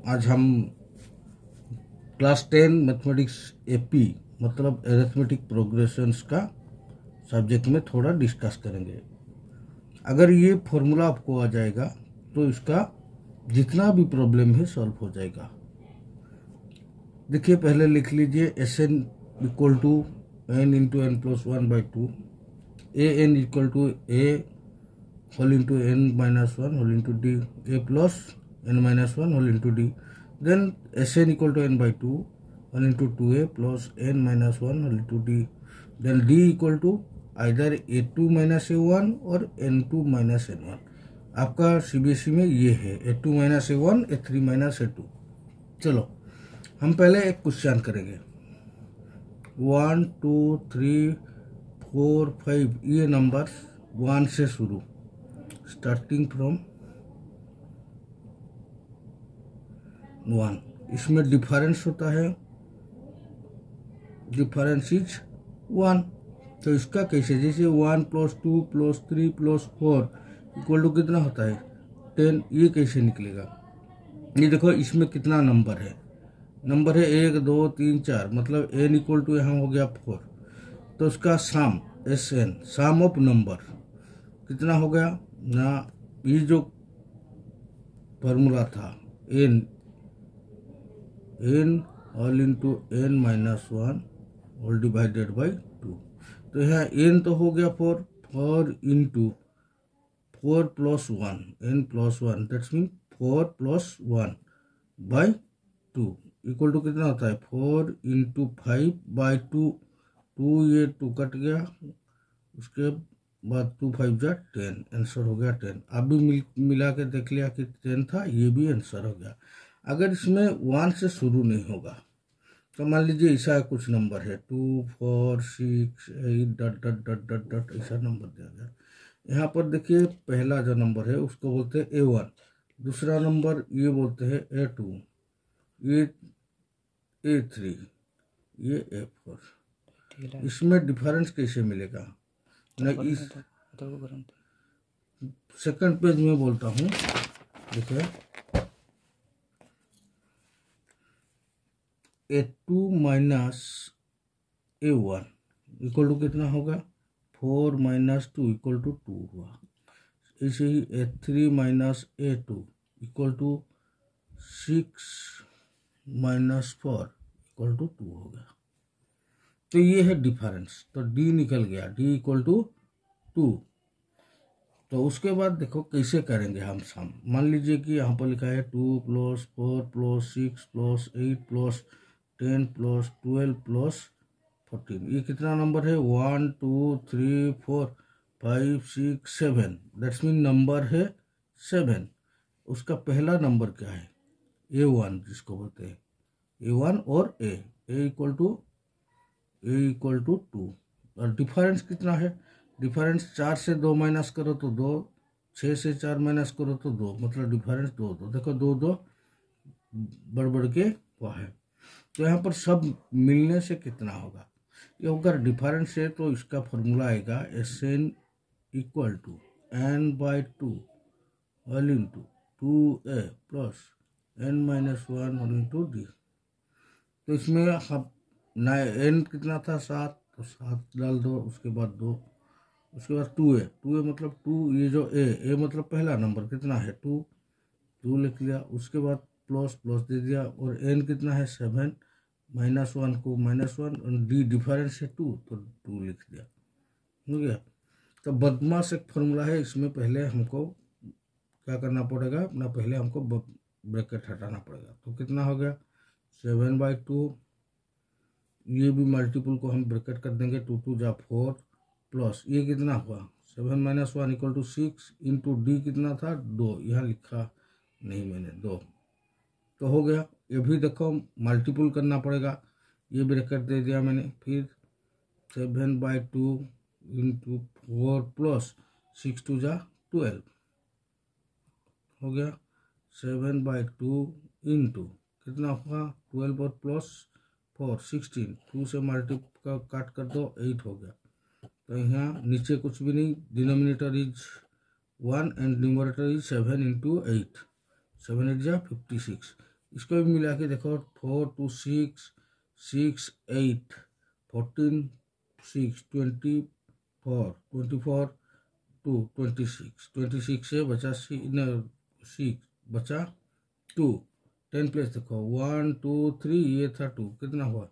आज हम class 10 mathematics AP मतलब एरिथमेटिक प्रोग्रेशंस का सब्जेक्ट में थोड़ा डिस्कस करेंगे। अगर ये फॉर्मूला आपको आ जाएगा तो इसका जितना भी प्रॉब्लम है सॉल्व हो जाएगा। देखिए, पहले लिख लीजिए S n equal to n into n plus 1/2, a n equal to a whole into n minus 1 whole into d, a plus n minus 1 whole into d, then S n equal to n/2 1 into 2a plus n minus 1 whole into d, then d equal to either a2 minus a1 और n2 minus n1। आपका CBSE में ये है a2 minus a1 a3 minus a2। चलो हम पहले एक question करेंगे। 1 2 3 4 5 ये नंबर 1 से शुरू, स्टार्टिंग फ्रॉम 1। इसमें डिफरेंस होता है, डिफरेंस इज 1। तो इसका कैसे, जैसे 1 plus 2 plus 3 plus 4 equal to कितना होता है 10। ये कैसे निकलेगा? ये देखो इसमें कितना नंबर है, नंबर है 1 2 3 4, मतलब n इक्वल टू यहाँ हो गया 4। तो उसका sum S n, sum of number कितना हो गया ना, ये जो फॉर्मूला था n all into n minus 1 all divided by 2। तो यहाँ n तो हो गया 4 into 4 plus 1 n plus 1, that's mean 4 plus 1 by 2 equal to कितना होता है 4 इंटू 5/2। 2 ये 2 कट गया, उसके बाद 2 5 जा 10, आंसर हो गया 10। आप भी मिला के देख लिया कि 10 था, ये भी आंसर हो गया। अगर इसमें 1 से शुरू नहीं होगा तो मान लीजिए ऐसा कुछ नंबर है 2 4 6 8 dot dot dot dot dot ऐसा नंबर दिया गया। यहाँ पर देखिए पहला जो नंबर है उसको बोलते हैं A1, दूसरा नंबर ये बोलते हैं A2, ये A3, ये A4। इसमें डिफरेंस कैसे मिलेगा ना, इस सेकंड पेज में बोलता हूँ। देखिए A2 minus A1 equal to कितना होगा 4 माइनस 2 इक्वल टू 2 हुआ। ऐसे ही A3 minus A2 equal to 6 minus 4 equal to 2 हो गया। तो ये है डिफरेंस, तो D निकल गया, D इक्वल टू 2। तो उसके बाद देखो कैसे करेंगे हम सम। मान लीजिए कि यहाँ पर लिखा है 2 plus 4 plus 6 plus 8 plus 10 plus 12 plus 14। ये कितना नंबर है 1 2 3 4 5 6 7, दैट्स मीन नंबर है 7। उसका पहला नंबर क्या है A1, जिसको बोलते हैं A1 और A इक्वल टू 2। और डिफरेंस कितना है, डिफरेंस 4 से 2 माइनस करो तो 2, 6 से 4 माइनस करो तो 2, मतलब डिफरेंस 2 2। देखो 2 2 बढ़ बढ़ के हुआ है। तो यहाँ पर सब मिलने से कितना होगा, ये अगर डिफरेंस है तो इसका फॉर्मूला आएगा Sn equal to n/2 whole into 2a plus n minus 1 whole into D. तो इसमें हम ना n कितना था 7, तो 7 डाल दो, उसके बाद 2, उसके बाद 2a मतलब 2, ये जो a मतलब पहला नंबर कितना है 2 लिख लिया, उसके बाद प्लस प्लस दे दिया, और n कितना है 7, माइनस 1 को माइनस 1, और d डिफरेंस है 2 तो 2 लिख दिया, हो गया। तो बदमाश एक फॉर्मूला है, इसमें पहले हमको क्या करना पड़ेगा अपना, पहले हमको ब्रैकेट हटाना पड़ेगा। तो कितना हो गया 7/2, ये भी मल्टीपल को हम ब्रैकेट कर देंगे, 2 2 जा 4 प्लस ये कितना हुआ 7 minus 1 equal to 6 into D कितना था 2, यहाँ लिखा नहीं मैंने 2, तो हो गया। ये भी देखो मल्टीपल करना पड़ेगा, ये ब्रैकेट दे दिया मैंने, फिर 7/2 इंटू 4 प्लस 6 2 जा 12 हो गया। 7/2 इंटू कितना हुआ 12 और प्लस 4 16, 2 से मल्टीपल काट कर दो 8 हो गया। तो यहाँ नीचे कुछ भी नहीं, denominator is 1 and numerator is 7 into 8, 7 8 जा 56। इसको भी मिला के देखो, 4 2 6 6 8 14 6 24 24 2 26 से बचा 6 बचा 2, 10 प्लस देखो 1 2 3, ये था 2, कितना हुआ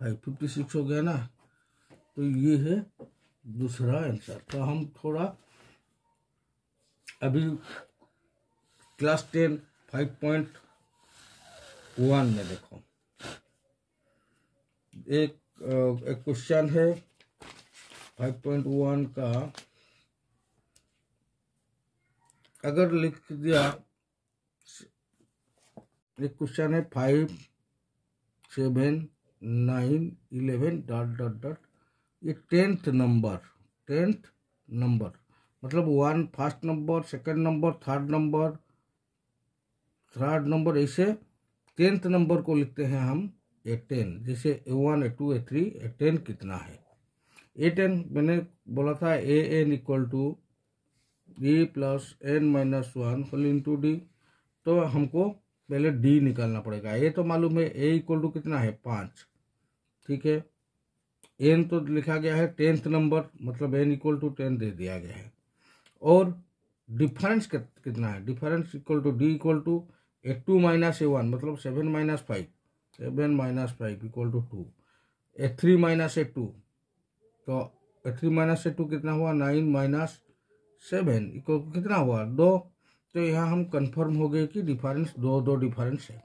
5, 56 हो गया ना। तो ये है दूसरा आंसर। तो हम थोड़ा अभी क्लास 10 5.1 में देखो, एक क्वेश्चन है 5.1 का। अगर लिख दिया, एक क्वेश्चन है 5 7 9 11 डॉट डॉट डॉट, ये 10th नंबर मतलब 1 first number, second number, third number, ऐसे 10th नंबर को लिखते हैं हम A10। जैसे A1 A2 A3 A10 कितना है। A10 मैंने बोला था AN equal to E plus N-1 whole into D. तो हमको पहले D निकालना पड़ेगा। A तो मालूम है, A इक्वल टू कितना है 5, ठीक है। N तो लिखा गया है 10th नंबर, मतलब N इक्वल टू 10 दे दिया गया है। और डिफरेंस कितना है, difference equal to D equal to A2 minus A1, मतलब 7 minus 5 equal to 2, A3 minus A2, तो A3 माइनस A2 कितना हुआ 9 माइनस 7 इक्वल कितना हुआ 2। तो यहाँ हम कंफर्म हो गए कि डिफरेंस दो डिफरेंस है।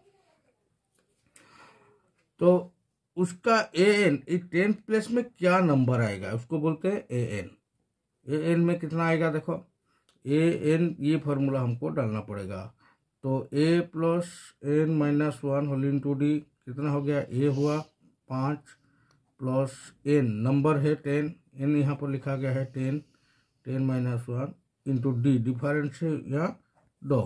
तो उसका AN, इस 10th प्लेस में क्या नंबर आएगा उसको बोलते हैं AN। AN में कितना आएगा देखो, AN ये फॉर्मूला हमको डालना पड़ेगा। तो A plus N-1 whole into D कितना हो गया, A हुआ 5 प्लस N नंबर है 10, N यहाँ पर लिखा गया है 10 इंटू डी, डिफरेंस है यहाँ 2,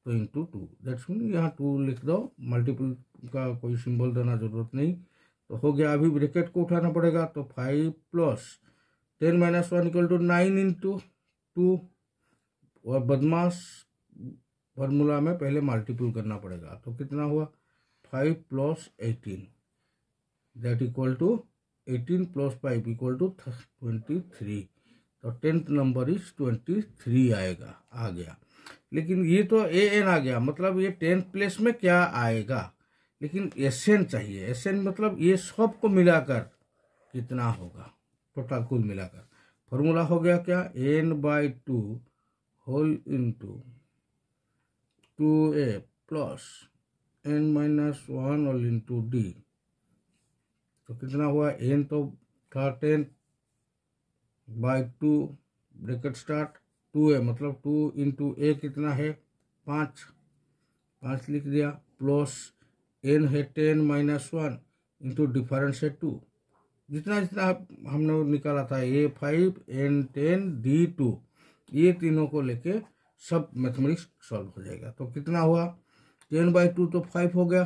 तो इंटू 2, दैट्स मीन यहाँ 2 लिख दो, मल्टीपल का कोई सिंबल देना जरूरत नहीं। तो हो गया। अभी ब्रैकेट को उठाना पड़ेगा। तो 5 प्लस 10-1 इक्वल टू 9 इंटू 2, और बदमाश फॉर्मूला में पहले मल्टीपल करना पड़ेगा। तो कितना हुआ 5 plus 18, that equal to 18 plus 5 equal to 23। तो 10th नंबर इज 23 आएगा, आ गया। लेकिन ये तो AN आ गया, मतलब ये 10th प्लेस में क्या आएगा। लेकिन SN चाहिए। SN मतलब ये सब को मिलाकर कितना होगा, टोटल कुल मिलाकर। फॉर्मूला हो गया क्या, N/2 whole into 2A plus N-1 whole into D. तो कितना हुआ, N तो था 10/2 ब्रैकेट स्टार्ट 2A, मतलब 2 इंटू A कितना है 5 लिख दिया, प्लस N है 10-1 इंटू डिफरेंस है 2, जितना जितना हमने निकाला था A5 N10 D2, ये तीनों को लेके सब मैथमेटिक्स सॉल्व हो जाएगा। तो कितना हुआ 10/2 तो 5 हो गया,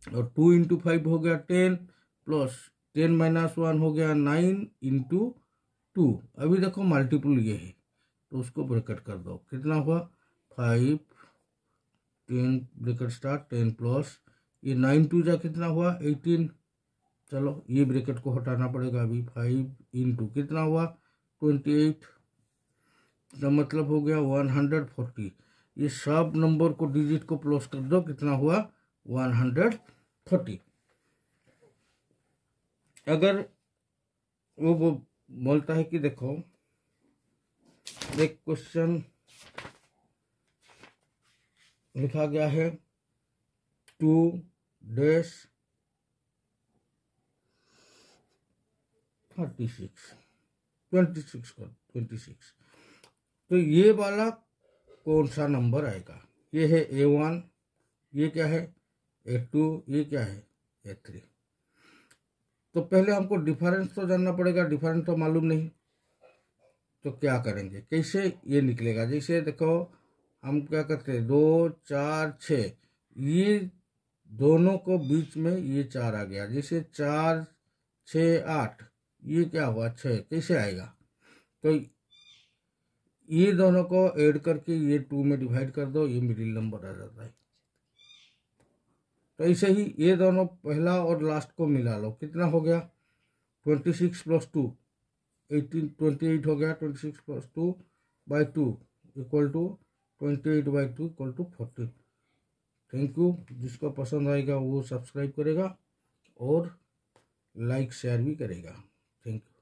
और 2 इंटू 5 हो गया 10, प्लस 10-1 हो गया 9 इंटू 2। अभी देखो मल्टीपल ये है, तो उसको ब्रैकेट कर दो, कितना हुआ 5 10 ब्रैकेट स्टार्ट 10 प्लस ये 9 2 जा कितना हुआ 18। चलो ये ब्रैकेट को हटाना पड़ेगा अभी। 5 इंटू कितना हुआ 28, तो मतलब हो गया 140। ये सब नंबर को डिजिट को प्लस कर दो, कितना हुआ 130। अगर वो बोलता है कि देखो एक क्वेश्चन लिखा गया है 2-36 तो ये वाला कौन सा नंबर आएगा। ये है A1, ये क्या है A2, ये क्या है A3। तो पहले हमको डिफरेंस तो जानना पड़ेगा, डिफरेंस तो मालूम नहीं। तो क्या करेंगे, कैसे ये निकलेगा। जैसे देखो हम क्या करते हैं 2 4 6, ये दोनों को बीच में ये 4 आ गया। जैसे 4 6 8, ये क्या हुआ 6, कैसे आएगा। तो ये दोनों को ऐड करके ये 2 में डिवाइड कर दो, ये मिडिल नंबर आ जाता है। तो ऐसे ही ये दोनों पहला और लास्ट को मिला लो, कितना हो गया 26 + 2 18 28 हो गया। 26 + 2/2 equal to 28/2 equal to 40। Thank you. जिसको पसंद आएगा वो सब्सक्राइब करेगा और लाइक शेयर भी करेगा। Thank you.